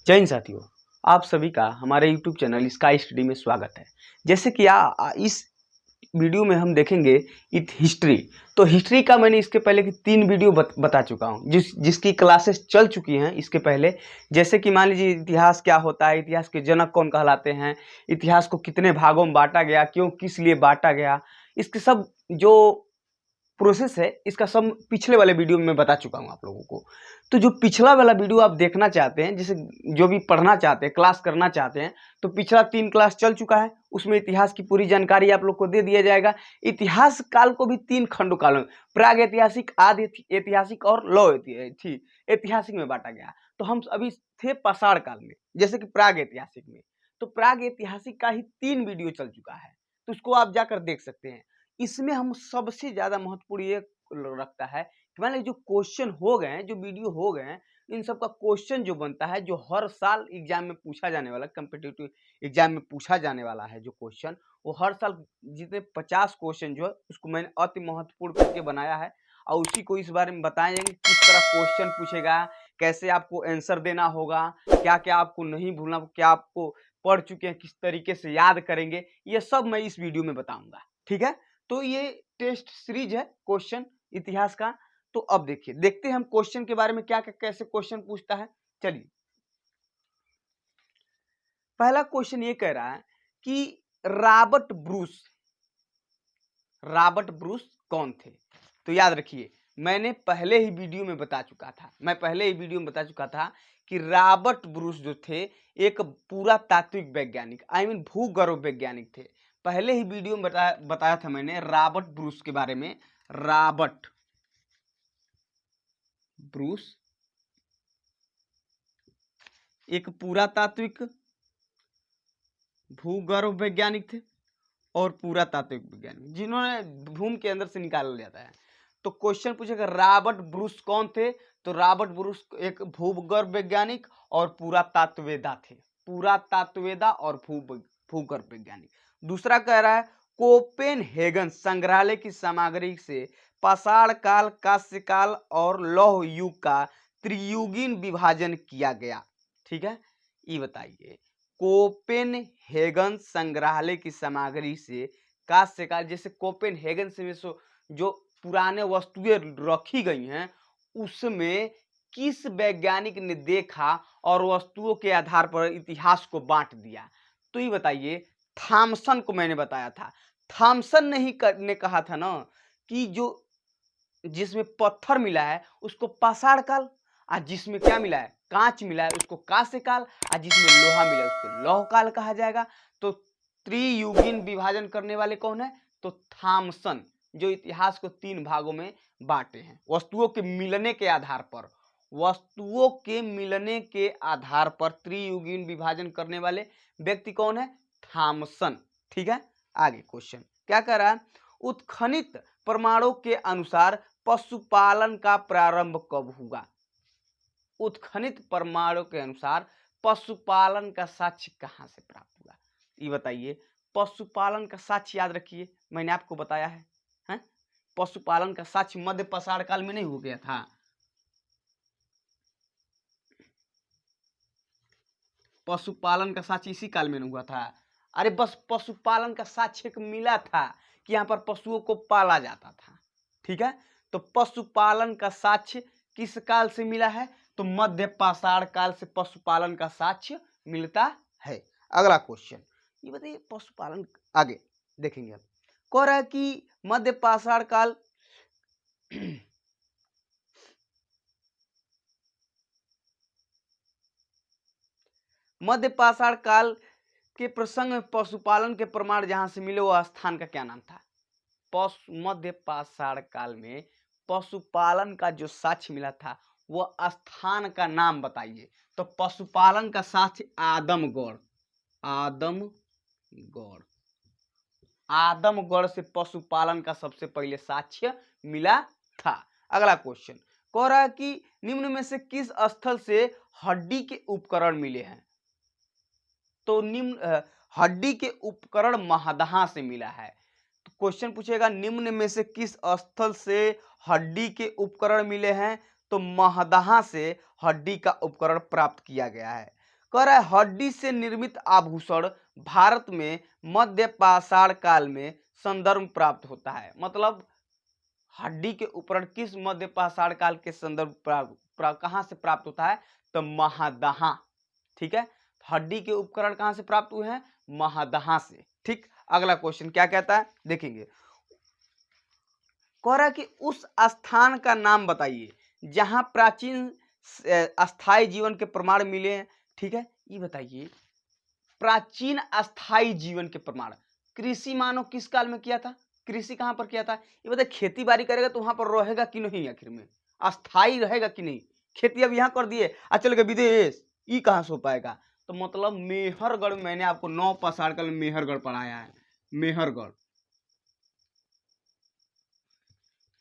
जय हिंद साथियों, आप सभी का हमारे YouTube चैनल स्काई स्टडी में स्वागत है। जैसे कि इस वीडियो में हम देखेंगे हिस्ट्री। तो हिस्ट्री का मैंने इसके पहले की 3 वीडियो बता चुका हूँ, जिसकी क्लासेस चल चुकी हैं इसके पहले। जैसे कि मान लीजिए इतिहास क्या होता है, इतिहास के जनक कौन कहलाते हैं, इतिहास को कितने भागों में बांटा गया, क्यों किस लिए बांटा गया, इसके सब जो प्रोसेस है इसका सब पिछले वाले वीडियो में मैं बता चुका हूँ आप लोगों को। तो जो पिछला वाला वीडियो आप देखना चाहते हैं, जैसे जो भी पढ़ना चाहते हैं, क्लास करना चाहते हैं, तो पिछला 3 क्लास चल चुका है। उसमें इतिहास की पूरी जानकारी आप लोग को दे दिया जाएगा। इतिहास काल को भी 3 खंडों काल में, प्राग ऐतिहासिक, आदि ऐतिहासिक और लौ ऐतिहासिक में बांटा गया। तो हम अभी थे पाषाण काल में, जैसे कि प्राग ऐतिहासिक में। तो प्राग ऐतिहासिक का ही 3 वीडियो चल चुका है, तो उसको आप जाकर देख सकते हैं। इसमें हम सबसे ज्यादा महत्वपूर्ण ये रखता है कि मान लीजिए जो क्वेश्चन हो गए हैं, जो वीडियो हो गए हैं, इन सब का क्वेश्चन जो बनता है, जो हर साल एग्जाम में पूछा जाने वाला, कम्पिटिटिव एग्जाम में पूछा जाने वाला है जो क्वेश्चन, वो हर साल जितने 50 क्वेश्चन जो है उसको मैंने अति महत्वपूर्ण करके बनाया है। और उसी को इस बारे में बताएंगे किस तरह क्वेश्चन पूछेगा, कैसे आपको आंसर देना होगा, क्या क्या आपको नहीं भूलना, क्या आपको पढ़ चुके हैं किस तरीके से याद करेंगे, ये सब मैं इस वीडियो में बताऊंगा। ठीक है, तो ये टेस्ट सीरीज है क्वेश्चन इतिहास का। तो अब देखते हैं हम क्वेश्चन के बारे में, क्या कैसे क्वेश्चन पूछता है। चलिए, पहला क्वेश्चन ये कह रहा है कि रॉबर्ट ब्रूस कौन थे। तो याद रखिए, मैंने पहले ही वीडियो में बता चुका था कि रॉबर्ट ब्रूस जो थे एक पूरा तात्विक वैज्ञानिक, भूगर्भ वैज्ञानिक थे। पहले ही वीडियो में बताया था मैंने रॉबर्ट ब्रूस के बारे में। रॉबर्ट ब्रूस एक पुरातात्विक भूगर्भ वैज्ञानिक थे और पुरातात्विक वैज्ञानिक, जिन्होंने भूमि के अंदर से निकाला जाता है। तो क्वेश्चन पूछेगा रॉबर्ट ब्रूस कौन थे। तो रॉबर्ट ब्रूस एक भूगर्भ वैज्ञानिक और पुरातात्ववेदा थे, पुरातात्ववेदा और भूगर्भ वैज्ञानिक। दूसरा कह रहा है कोपेनहेगन संग्रहालय की सामग्री से पाषाण काल, कांस्य काल और लौह युग का त्रियुगीन विभाजन किया गया। ठीक है, ये बताइए कोपेनहेगन संग्रहालय की सामग्री से कांस्य काल, जैसे कोपेनहेगन से जो पुराने वस्तुएं रखी गई हैं, उसमें किस वैज्ञानिक ने देखा और वस्तुओं के आधार पर इतिहास को बांट दिया। तो ये बताइए, थॉमसन को मैंने बताया था। थॉमसन ने कहा था ना कि जो जिसमें पत्थर मिला है उसको पाषाण काल, और जिसमें क्या मिला है, कांच मिला है, उसको कांस्य काल, और जिसमें लोहा मिला है उसको लौह काल कहा जाएगा। तो त्रियुगीन विभाजन करने वाले कौन है, तो थॉमसन, जो इतिहास को 3 भागों में बांटे हैं वस्तुओं के मिलने के आधार पर। वस्तुओं के मिलने के आधार पर त्रियुगीन विभाजन करने वाले व्यक्ति कौन है, थॉमसन। ठीक है, आगे क्वेश्चन क्या कर रहा है, उत्खनित प्रमाणों के अनुसार पशुपालन का प्रारंभ कब हुआ। उत्खनित प्रमाणों के अनुसार पशुपालन का साक्ष्य कहां से प्राप्त हुआ। ये बताइए, पशुपालन का साक्ष्य याद रखिए, मैंने आपको बताया है, पशुपालन का साक्ष्य मध्य पाषाण काल में नहीं हो गया था। पशुपालन का साक्ष्य इसी काल में नहीं हुआ था। अरे बस पशुपालन का साक्ष्य मिला था कि यहाँ पर पशुओं को पाला जाता था। ठीक है, तो पशुपालन का साक्ष्य किस काल से मिला है, तो मध्य पाषाण काल से पशुपालन का साक्ष्य मिलता है। अगला क्वेश्चन ये बताइए, पशुपालन आगे देखेंगे अब। कह रहा है कि मध्य पाषाण काल मध्य पाषाण काल के प्रसंग में पशुपालन के प्रमाण जहां से मिले वह स्थान का क्या नाम था। मध्य पाषाण काल में पशुपालन का जो साक्ष्य मिला था वह स्थान का नाम बताइए। तो पशुपालन का साक्ष्य आदमगढ़ से पशुपालन का सबसे पहले साक्ष्य मिला था। अगला क्वेश्चन कह रहा है कि निम्न में से किस स्थल से हड्डी के उपकरण मिले हैं। तो निम्न हड्डी के उपकरण महदहा से मिला है। तो क्वेश्चन पूछेगा निम्न में से किस स्थल से हड्डी के उपकरण मिले हैं। तो महदहा से हड्डी का उपकरण प्राप्त किया गया है। कह रहा है हड्डी से निर्मित आभूषण भारत में मध्य पाषाण काल में संदर्भ प्राप्त होता है। मतलब हड्डी के उपकरण किस मध्य पाषाण काल के संदर्भ कहां से प्राप्त होता है? तो महादहा। ठीक है, हड्डी के उपकरण कहां से प्राप्त हुए हैं? महादहा से। ठीक, अगला क्वेश्चन क्या कहता है देखेंगे। कह रहा है कि उस स्थान का नाम बताइए जहां प्राचीन अस्थाई जीवन के प्रमाण मिले हैं। ठीक है, ये बताइए प्राचीन अस्थाई जीवन के प्रमाण कृषि मानव किस काल में किया था? कृषि कहां पर किया था? ये बताइए खेती बाड़ी करेगा तो वहां पर रहेगा कि नहीं, आखिर में अस्थाई रहेगा कि नहीं? खेती अब यहां कर दिए और चल गए विदेश, ये कहां से हो पाएगा? तो मतलब मेहरगढ़, मैंने आपको 9 पाषाण काल में मेहरगढ़ पढ़ाया है। मेहरगढ़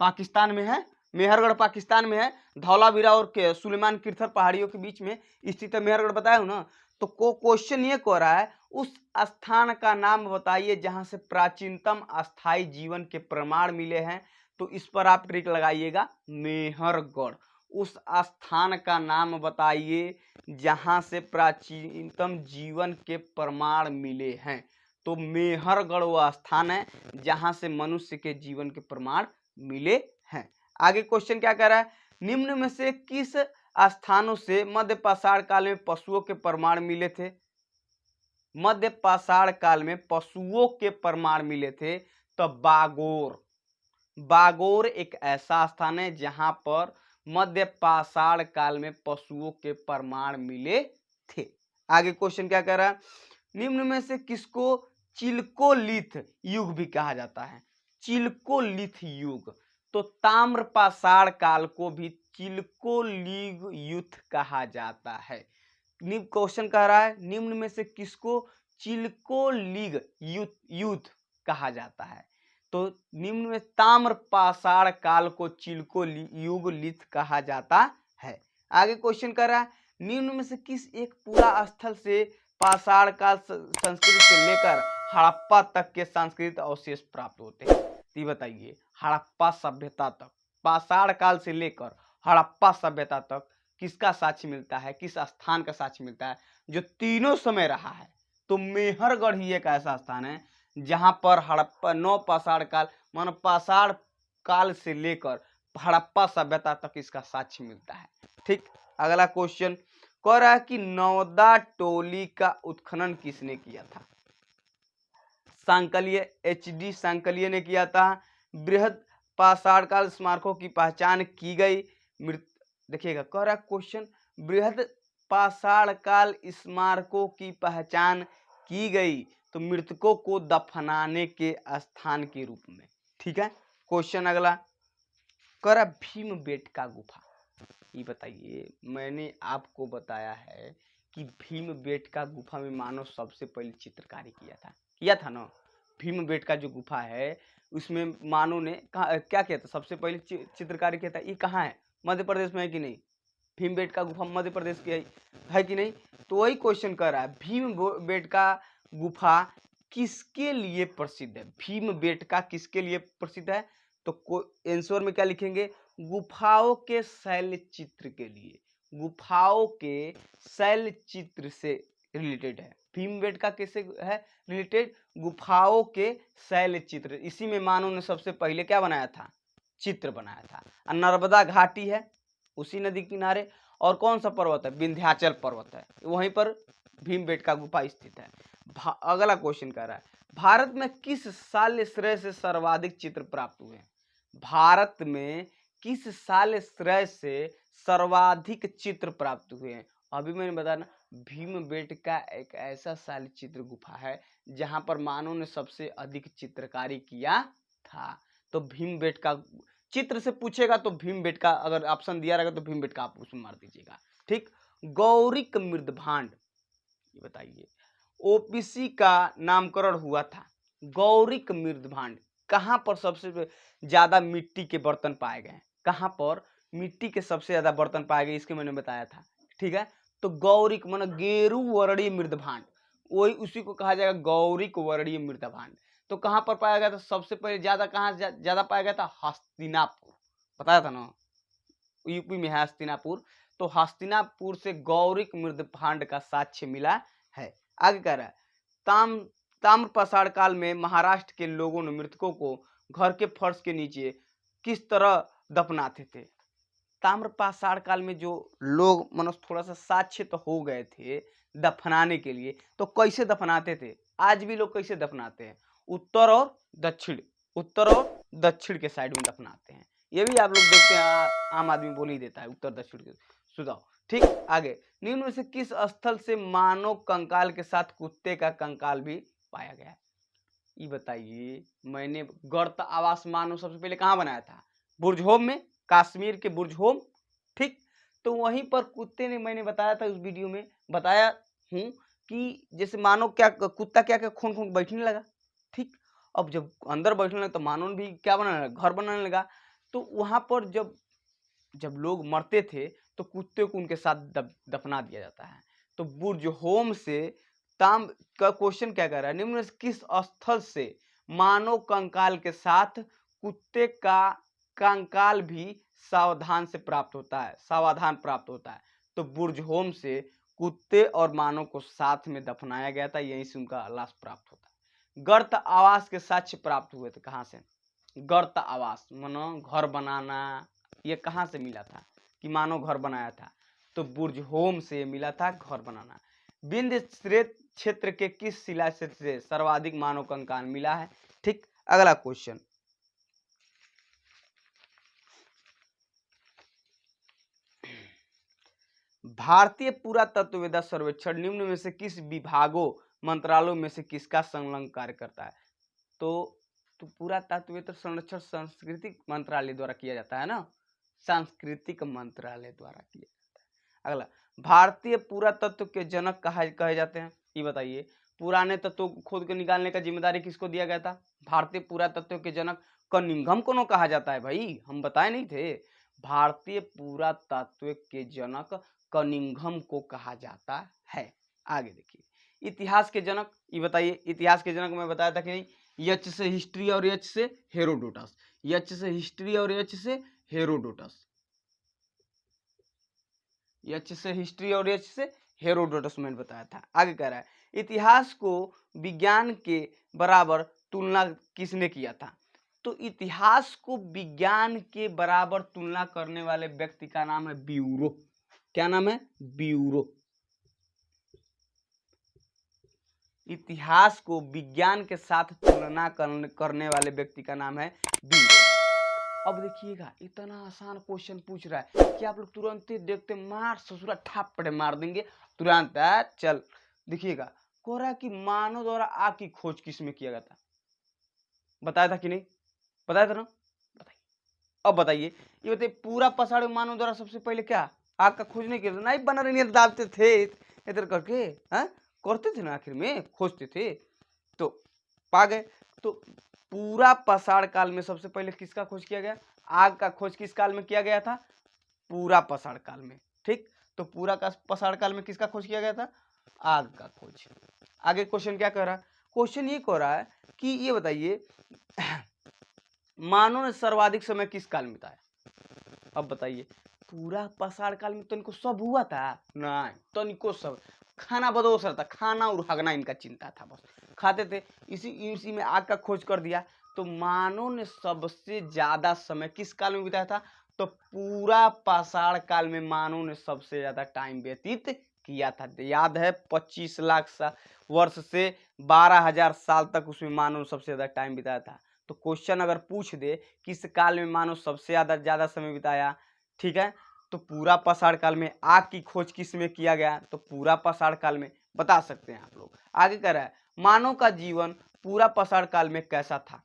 पाकिस्तान में है, मेहरगढ़ पाकिस्तान में है, धौलावीरा और सुलेमान किर्थर पहाड़ियों के बीच में स्थित है मेहरगढ़, बताया हूं ना। तो क्वेश्चन ये कह रहा है उस स्थान का नाम बताइए जहां से प्राचीनतम अस्थाई जीवन के प्रमाण मिले हैं। तो इस पर आप ट्रिक लगाइएगा, मेहरगढ़। उस स्थान का नाम बताइए जहां से प्राचीनतम जीवन के प्रमाण मिले हैं। तो मेहरगढ़ वह स्थान है जहां से मनुष्य के जीवन के प्रमाण मिले हैं। आगे क्वेश्चन क्या कह रहा है, निम्न में से किस स्थानों से मध्य पाषाण काल में पशुओं के प्रमाण मिले थे? मध्य पाषाण काल में पशुओं के प्रमाण मिले थे। तो बागोर, बागोर एक ऐसा स्थान है जहां पर मध्य पाषाण काल में पशुओं के प्रमाण मिले थे। आगे क्वेश्चन क्या कह रहा है, निम्न में से किसको चिल्कोलिथ युग भी कहा जाता है? चिल्कोलिथ युग, तो ताम्र पाषाण काल को भी चिल्कोलिथ युग कहा जाता है। क्वेश्चन कह रहा है निम्न में से किसको चिल्कोलिथ युग कहा जाता है? तो निम्न में ताम्र पाषाण काल को चिल्कोलिथ युग कहा जाता है। आगे क्वेश्चन कर रहा है निम्न में से किस एक पूरा स्थल से पाषाण काल संस्कृति से लेकर हड़प्पा तक के सांस्कृतिक अवशेष प्राप्त होते हैं? ये बताइए, हड़प्पा सभ्यता तक, पाषाण काल से लेकर हड़प्पा सभ्यता तक किसका साक्ष्य मिलता है, किस स्थान का साक्ष्य मिलता है जो तीनों समय रहा है? तो मेहरगढ़ ही एक ऐसा स्थान है जहां पर हड़प्पा 9 पाषाण काल मान पाषाण काल से लेकर हड़प्पा सभ्यता तक इसका साक्ष्य मिलता है। ठीक, अगला क्वेश्चन कह रहा है कि नौदा टोली का उत्खनन किसने किया था? सांकलिय, HD सांकलिय ने किया था। बृहद पाषाण काल स्मारकों की पहचान की गई। देखिएगा कह रहा क्वेश्चन, बृहद पाषाण काल स्मारकों की पहचान की गई तो मृतकों को दफनाने के स्थान के रूप में। ठीक है, क्वेश्चन अगला कह रहा भीमबेटका गुफा। ये बताइए, मैंने आपको बताया है कि भीमबेटका गुफा में मानव सबसे पहले चित्रकारी किया था ना। भीमबेटका जो गुफा है उसमें मानव ने क्या किया था? सबसे पहले चित्रकारी किया था। ये कहाँ है? मध्य प्रदेश में है कि नहीं? भीमबेटका गुफा मध्य प्रदेश की है कि नहीं? तो वही क्वेश्चन कर रहा है भीमबेटका गुफा किसके लिए प्रसिद्ध है? भीमबेटका किसके लिए प्रसिद्ध है? तो आंसर में क्या लिखेंगे? गुफाओं के शैल चित्र के लिए, गुफाओं के शैल चित्र से रिलेटेड है। भीमबेटका किससे है रिलेटेड? गुफाओं के शैल चित्र। इसी में मानव ने सबसे पहले क्या बनाया था? चित्र बनाया था। नर्मदा घाटी है उसी नदी किनारे, और कौन सा पर्वत है? विंध्याचल पर्वत है, वहीं पर भीमबेटका गुफा स्थित है। अगला क्वेश्चन कह रहा है भारत में किस शैल श्रेय से सर्वाधिक चित्र प्राप्त हुए? भारत में किस शैल श्रेय से सर्वाधिक चित्र प्राप्त हुए हैं? अभी मैंने बताया ना, भीमबेटका एक ऐसा शैल चित्र गुफा है जहां पर मानव ने सबसे अधिक चित्रकारी किया था। तो भीमबेटका चित्र से पूछेगा तो भीमबेटका, अगर ऑप्शन दिया रहेगा तो भीमबेटका आप उसमें मार दीजिएगा। ठीक, गौरिक मृदभांड, ये बताइए ओबीसी का नामकरण हुआ था। गौरिक मृदभांड कहां पर सबसे ज्यादा मिट्टी के बर्तन पाए गए? कहां पर मिट्टी के सबसे ज्यादा बर्तन पाए गए, इसके मैंने बताया था। ठीक है, तो गौरिक माना गेरू वर्णीय मृदभांड, वही उसी को कहा जाएगा गौरिक वर्णीय मृदभांड। तो कहां पर पाया गया था सबसे पहले? ज्यादा कहां ज्यादा पाया गया था? हस्तिनापुर, बताया था ना, यूपी में है हस्तिनापुर। तो हस्तिनापुर से गौरिक मृदभांड का साक्ष्य मिला है। आगे कह रहा है ताम्र पाषाण काल में महाराष्ट्र के लोगों ने मृतकों को घर के फर्श के नीचे किस तरह दफनाते थे। ताम्र पाषाण काल में जो लोग मनुष्य थोड़ा सा साक्ष्य तो हो गए थे दफनाने के लिए, तो कैसे दफनाते थे? आज भी लोग कैसे दफनाते हैं? उत्तर और दक्षिण के साइड में दफनाते हैं। ये भी आप लोग देखते हैं, आम आदमी बोल ही देता है उत्तर दक्षिण के सुझाव। ठीक, आगे निम्न में से किस स्थल से मानव कंकाल के साथ कुत्ते का कंकाल भी पाया गया है? ये बताइए। मैंने गर्त आवास मानव सबसे पहले कहाँ बनाया था? बुर्ज होम में, कश्मीर के बुर्ज होम। ठीक, तो वहीं पर कुत्ते ने, मैंने बताया था उस वीडियो में बताया हूँ कि जैसे मानव क्या कुत्ता क्या क्या खोन खोन बैठने लगा। ठीक, अब जब अंदर बैठने लगा तो मानव भी क्या बनाने लगा? घर बनाने लगा। तो वहां पर जब लोग मरते थे तो कुत्ते को उनके साथ दफना दिया जाता है। तो बुर्ज होम से ताम का क्वेश्चन क्या कर रहा है? निम्न किस स्थल से मानव कंकाल के साथ कुत्ते का कंकाल भी सावधान प्राप्त होता है? तो बुर्ज होम से कुत्ते और मानव को साथ में दफनाया गया था, यहीं से उनका लाश प्राप्त होता है। गर्त आवास के साक्ष्य प्राप्त हुए थे कहाँ से? गर्त आवास मानो घर बनाना, ये कहाँ से मिला था कि मानव घर बनाया था? तो बुर्ज होम से मिला था घर बनाना। विंध्य श्वेत क्षेत्र के किस शिला क्षेत्र से सर्वाधिक मानव कंकाल मिला है? ठीक, अगला क्वेश्चन, भारतीय पुरातत्व सर्वेक्षण निम्न में से किस विभागों मंत्रालयों में से किसका संलग्न कार्य करता है? तो पुरातत्व संरक्षण सांस्कृतिक मंत्रालय द्वारा किया जाता है ना, सांस्कृतिक मंत्रालय द्वारा किया जाता है। अगला, भारतीय पुरातत्व के जनक कहे जाते हैं? ये बताइए। पुराने तत्वों को खोद के निकालने का जिम्मेदारी किसको दिया गया था? भारतीय पुरातत्व के जनक कनिंघम को कहा जाता है भाई, हम बताए नहीं थे? भारतीय पुरातत्व के जनक कनिंघम को कहा जाता है। आगे देखिए, इतिहास के जनक, ये बताइए। इतिहास के जनक मैं बताया था कि नहीं, यच से हिस्ट्री और यच से हेरोडोटस। यच से हिस्ट्री और यच से हेरोडोटस। यच से हिस्ट्री और यच से हेरोडोटस मैंने बताया था। आगे कह रहा है इतिहास को विज्ञान के बराबर तुलना किसने किया था? तो इतिहास को विज्ञान के बराबर तुलना करने वाले व्यक्ति का नाम है ब्यूरो। क्या नाम है? ब्यूरो। इतिहास को विज्ञान के साथ तुलना करने वाले व्यक्ति का नाम है ब्यूरो। अब देखिएगा, इतना आसान क्वेश्चन पूछ रहा है कि आप लोग तुरंत ही देखते मार ससुरा ठापड़े मार देंगे तुरंत। चल देखिएगा, कह रहा है कि मानव द्वारा आग की खोज किसमें किया गया था? बताया था कि नहीं? बताया था ना? बताइए। अब बताइए, ये बताइए पूरा पसाड़ मानव द्वारा सबसे पहले क्या आग का खोज नहीं किया था? नहीं, बना रही दाबते थे इधर करके, हाँ करते थे ना, आखिर में खोजते थे तो पा गए। तो पूरा पसाड़ काल में सबसे पहले किसका खोज किया गया? आग का खोज किस काल में किया गया था? पूरा पसाड़ काल में। ठीक, तो पूरा का पसाड़ काल में किसका खोज किया गया था? आग का खोज। आगे क्वेश्चन क्या कह रहा है? क्वेश्चन ये कह रहा है कि ये बताइए मानव ने सर्वाधिक समय किस काल में बिताया? अब बताइए, पूरा पसाड़ काल में तो इनको सब हुआ था? नहीं, तो इनको सब खाना बदोश रहता, खाना और हगना इनका चिंता था, बस खाते थे। इसी में आग का खोज कर दिया। तो मानव ने सबसे ज्यादा समय किस काल में बिताया था? तो पूरा पाषाण काल में मानव ने सबसे ज्यादा टाइम व्यतीत किया था। याद है, 25 लाख वर्ष से 12,000 साल तक उसमें मानव सबसे ज्यादा टाइम बिताया था। तो क्वेश्चन अगर पूछ दे किस काल में मानव सबसे ज्यादा समय बिताया, ठीक है, तो पूरा पाषाण काल में। आग की खोज किस में किया गया? तो पूरा पाषाण काल में। बता सकते हैं आप लोग। आगे कह रहा है मानव का जीवन पूरा पाषाण काल में कैसा था?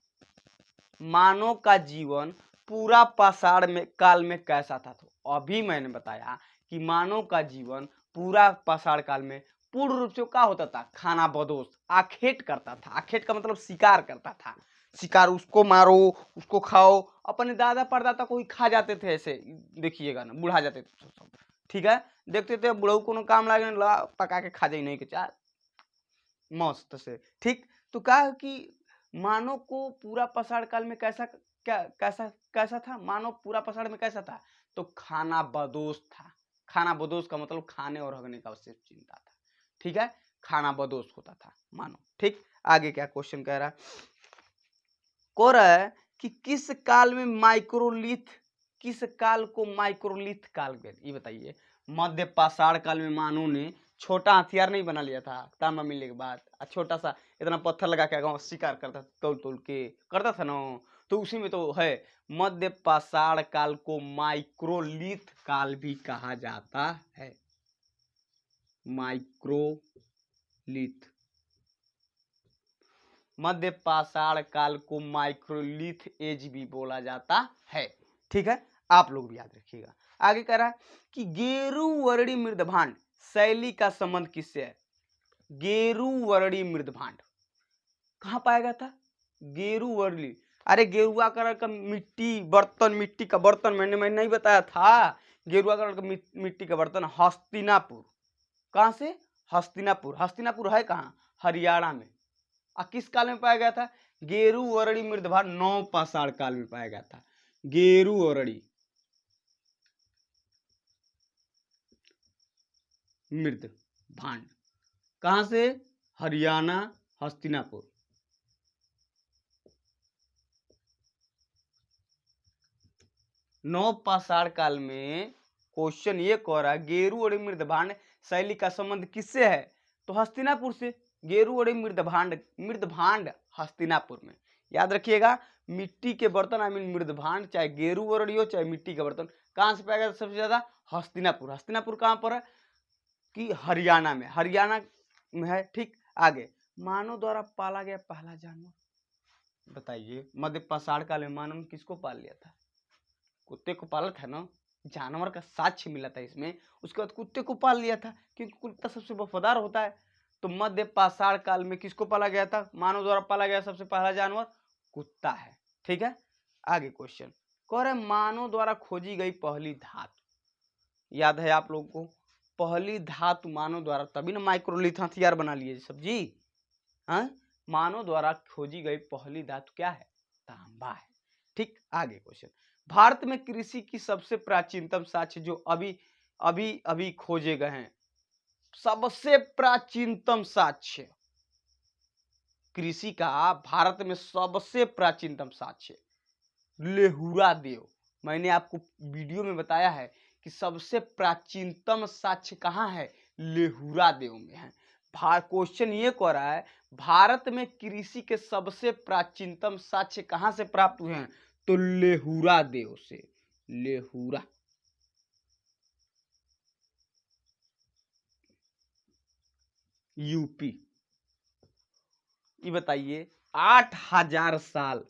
मानव का जीवन पूरा पाषाण में काल में कैसा था? तो अभी मैंने बताया कि मानव का जीवन पूरा पाषाण काल में पूर्ण रूप से क्या होता था? खाना बदोश, आखेट करता था। आखेट का मतलब शिकार करता था। शिकार, उसको मारो उसको खाओ। अपने दादा परदादा को ही खा जाते थे ऐसे, देखिएगा ना, बुढ़ा जाते थे सब। ठीक है, देखते थे बुढ़ऊ को काम लागे पका के खा जाए नहीं के चार मस्त से। ठीक, तो कहा कि मानव को पूरा पसाड़ काल में कैसा था? मानव पूरा पसाड़ में कैसा था? तो खाना बदोश था। खाना बदोश का मतलब खाने और हगने का सिर्फ चिंता था, ठीक है, खाना बदोश होता था मानो। ठीक, आगे क्या क्वेश्चन कह रहा है, कह रहा है कि किस काल में माइक्रोलिथ, किस काल को माइक्रोलिथ काल कहते, ये बताइए। मध्य पाषाण काल में मानव ने छोटा हथियार नहीं बना लिया था तांबा मिलने के बाद, छोटा सा इतना पत्थर लगा के गाँव शिकार करता था, तोल तोल के करता था ना, तो उसी में तो है। मध्य पाषाण काल को माइक्रोलिथ काल भी कहा जाता है, माइक्रोलिथ। मध्य पाषाण काल को माइक्रोलिथ एज भी बोला जाता है, ठीक है, आप लोग भी याद रखिएगा। आगे कह रहा है कि गेरुवर्णी मृदभांड शैली का संबंध किससे है। गेरुवर्णी मृदभांड कहाँ पाया गया था, गेरुवर्णी, अरे गेरुआ कलर का मिट्टी बर्तन, मिट्टी का बर्तन मैंने नहीं बताया था, गेरुआ कलर का मिट्टी का बर्तन हस्तिनापुर। कहाँ से, हस्तिनापुर। हस्तिनापुर है कहाँ, हरियाणा में। किस काल में पाया गया था, गेरुवर्णी मृदभांड नव पाषाण काल में पाया गया था। गेरुवर्णी मृदभांड कहां से, हरियाणा, हस्तिनापुर। नव पाषाण काल में क्वेश्चन ये कह रहा है गेरुवर्णी मृदभांड शैली का संबंध किससे है, तो हस्तिनापुर से। गेरुवर्णी मृदभांड, मृदभांड हस्तिनापुर में, याद रखिएगा। मिट्टी के बर्तन आई मीन मृदभांड, चाहे गेरुवर्णी हो चाहे मिट्टी के बर्तन, कहां से पाया गया सबसे ज्यादा, हस्तिनापुर। हस्तिनापुर कहां पर है कि हरियाणा में, हरियाणा में है। ठीक, आगे मानव द्वारा पाला गया पहला जानवर बताइए। मध्य पाषाण काल में मानव ने किसको पाल लिया था, कुत्ते को पाला था ना, जानवर का साक्ष्य मिला था इसमें, उसके बाद कुत्ते को पाल लिया था क्योंकि कुत्ता सबसे वफादार होता है। तो मध्य पाषाण काल में किसको पाला गया था, मानव द्वारा पाला गया सबसे पहला जानवर कुत्ता है, ठीक है। आगे क्वेश्चन कह रहे मानव द्वारा खोजी गई पहली धातु, याद है आप लोगों को, पहली धातु मानव द्वारा, तभी ना माइक्रोलिथ हथियार बना लिए सब्जी। हाँ, मानव द्वारा खोजी गई पहली धातु क्या है, तांबा है। ठीक, आगे क्वेश्चन, भारत में कृषि की सबसे प्राचीनतम साक्ष्य जो अभी अभी अभी खोजे गए हैं, सबसे प्राचीनतम साक्ष्य कृषि का, भारत में सबसे प्राचीनतम साक्ष्य लेहुरा देव। मैंने आपको वीडियो में बताया है कि सबसे प्राचीनतम साक्ष्य कहाँ है, लेहुरा देव में है। क्वेश्चन ये कह रहा है भारत में कृषि के सबसे प्राचीनतम साक्ष्य कहाँ से प्राप्त हुए हैं, तो लेहुरा देव से। लेहुरा, यूपी। ये बताइए 8000 साल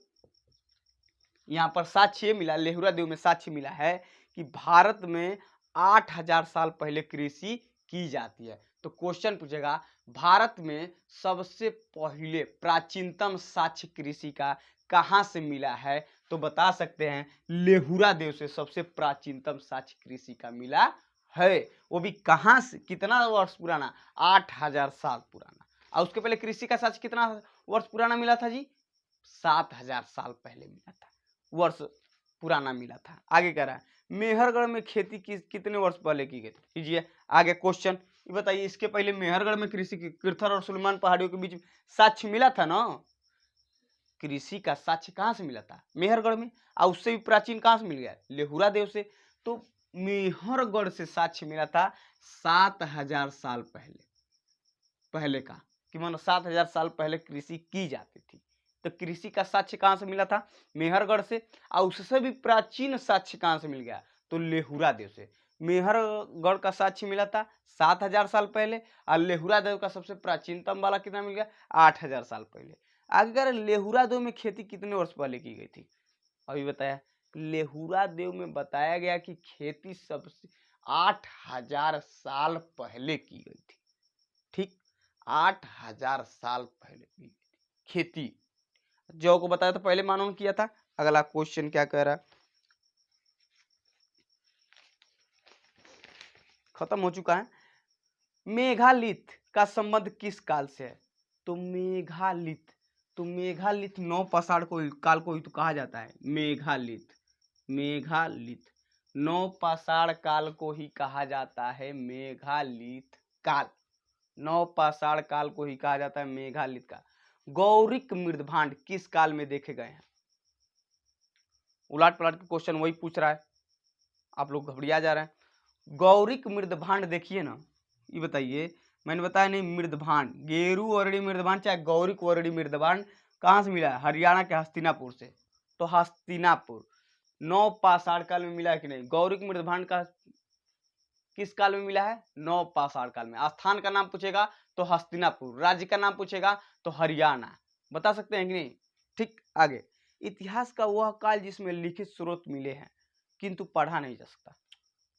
यहाँ पर साक्ष्य मिला, लेहुरा देव में साक्ष्य मिला है कि भारत में 8000 साल पहले कृषि की जाती है। तो क्वेश्चन पूछेगा भारत में सबसे पहले प्राचीनतम साक्ष्य कृषि का कहां से मिला है, तो बता सकते हैं लेहुरा देव से सबसे प्राचीनतम साक्ष्य कृषि का मिला है। वो भी कहां से, कितना वर्ष पुराना, 8000 साल पुराना। और उसके पहले कृषि का साक्ष्य कितना वर्ष पुराना मिला था जी, 7000 साल पहले मिला था, वर्ष पुराना मिला था। आगे कह रहा है मेहरगढ़ में खेती कितने वर्ष पहले की गई थी, कीजिए आगे क्वेश्चन। ये बताइए इसके पहले मेहरगढ़ में कृषि की किरथर और सुलेमान पहाड़ियों के बीच साक्ष्य मिला था ना, कृषि का साक्ष्य कहां से मिला था, मेहरगढ़ में। और उससे भी प्राचीन कहां से मिल गया, लेहुरा देव से। तो मेहरगढ़ से साक्ष्य मिला था 7000 साल पहले का, कि मानो 7000 साल पहले कृषि की जाती थी। तो कृषि का साक्ष्य कहां से मिला था, मेहरगढ़ से। और उससे भी प्राचीन साक्ष्य कहां से मिल गया, तो लेहुरा देव से। मेहरगढ़ का साक्ष्य मिला था 7000 साल पहले, और लेहुरा देव का सबसे प्राचीनतम वाला कितना मिल गया, 8000 साल पहले। अगर लेहुरा देव में खेती कितने वर्ष पहले की गई थी, अभी बताया, लेहुरा देव में बताया गया कि खेती सबसे 8000 साल पहले की गई थी। ठीक, 8000 साल पहले की खेती। जौ को बताया तो पहले मानव ने किया था। अगला क्वेश्चन क्या कह रहा है, खत्म हो चुका है। मेघालिथ का संबंध किस काल से है, तो मेघालिथ, तो मेघालिथ नौ पाषाण को काल को ही तो कहा जाता है। मेघालिथ, मेघालिथ नवपाषाण काल को ही कहा जाता है मेघालिथ काल। नवपाषाण काल को ही कहा जाता है मेघालिथ काल। गौरिक मृदभांड किस काल में देखे गए हैं? उलट पलट के क्वेश्चन वही पूछ रहा है, आप लोग घबरिया जा रहे हैं। गौरिक मृदभांड देखिए ना, ये बताइए, मैंने बताया नहीं, मृदभांड, गेरू वर्णी मृदभांड चाहे गौरिक वर्णी मृदभांड कहाँ से मिला है? हरियाणा के हस्तिनापुर से। तो हस्तिनापुर नवपाषाण काल में मिला है कि नहीं? गौरिक मृदभांड का किस काल में मिला है? नवपाषाण काल में। स्थान का नाम पूछेगा तो हस्तिनापुर, राज्य का नाम पूछेगा तो हरियाणा। बता सकते हैं कि नहीं? ठीक, आगे। इतिहास का वह काल जिसमें लिखित स्रोत मिले हैं किंतु पढ़ा नहीं जा सकता।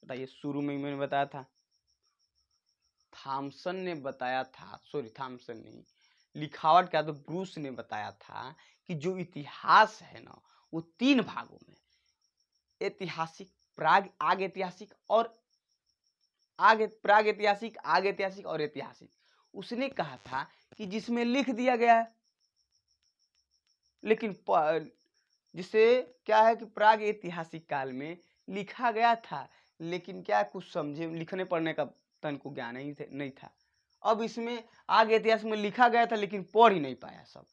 बताइए, शुरू में मैंने बताया था, थॉमसन ने बताया था, सॉरी थॉमसन नहीं, लिखावट क्या तो ब्रूस ने बताया था कि जो इतिहास है ना वो 3 भागों में, ऐतिहासिक, आग ऐतिहासिक और प्राग ऐतिहासिक, आग ऐतिहासिक और ऐतिहासिक। उसने कहा था कि जिसमें लिख दिया गया है, लेकिन जिसे क्या है कि प्राग ऐतिहासिक काल में लिखा गया था, लेकिन क्या कुछ समझे, लिखने पढ़ने का तन को ज्ञान नहीं था। अब इसमें आग ऐतिहासिक में लिखा गया था लेकिन पढ़ ही नहीं पाया सब,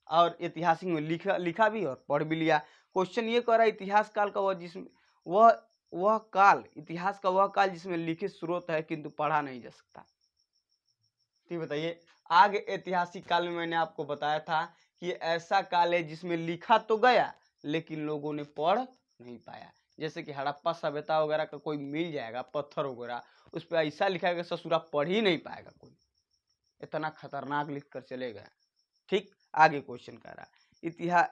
और ऐतिहासिक में लिखा भी और पढ़ भी लिया। क्वेश्चन ये कह रहा है इतिहास काल का वह जिसमें वह काल, इतिहास का वह काल जिसमें लिखित स्रोत है किंतु पढ़ा नहीं जा सकता। ठीक, बताइए। आग ऐतिहासिक काल में मैंने आपको बताया था कि ऐसा काल है जिसमें लिखा तो गया लेकिन लोगों ने पढ़ नहीं पाया। जैसे कि हड़प्पा सभ्यता वगैरह का कोई मिल जाएगा पत्थर वगैरह, उस पर ऐसा लिखा है कि ससुरा पढ़ ही नहीं पाएगा कोई, इतना खतरनाक लिख कर चले गए। ठीक, आगे क्वेश्चन कर रहा है इतिहास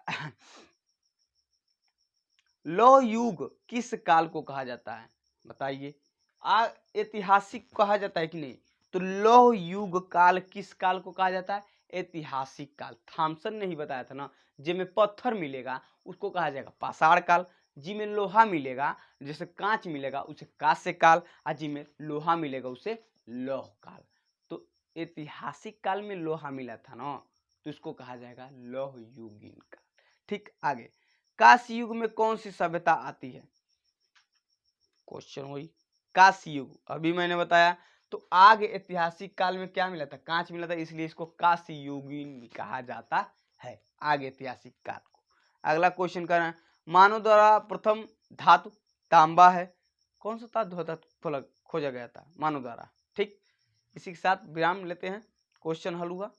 लौह युग किस काल को कहा जाता है? बताइए। ऐतिहासिक कहा जाता है कि नहीं? तो लौह युग काल किस काल को कहा जाता है? ऐतिहासिक काल। थॉमसन ने ही बताया था ना, जिसमें पत्थर मिलेगा उसको कहा जाएगा पाषाण काल, जिसमें लोहा मिलेगा जैसे कांच मिलेगा उसे कांस्य काल, और जिसमें लोहा मिलेगा उसे लौह काल। तो ऐतिहासिक काल में लोहा मिला था ना, तो इसको कहा जाएगा लौह युगीन काल। ठीक, आगे। कांस्य युग में कौन सी सभ्यता आती है? क्वेश्चन वही, कांस्य युग अभी मैंने बताया। तो आग ऐतिहासिक काल में क्या मिला था? कांच मिला था, इसलिए इसको कांस्य युगीन भी कहा जाता है, आग ऐतिहासिक काल को। अगला क्वेश्चन करना है, मानव द्वारा प्रथम धातु तांबा है। कौन सा धातु खोजा गया था मानव द्वारा? ठीक, इसी के साथ विराम लेते हैं, क्वेश्चन हल हुआ।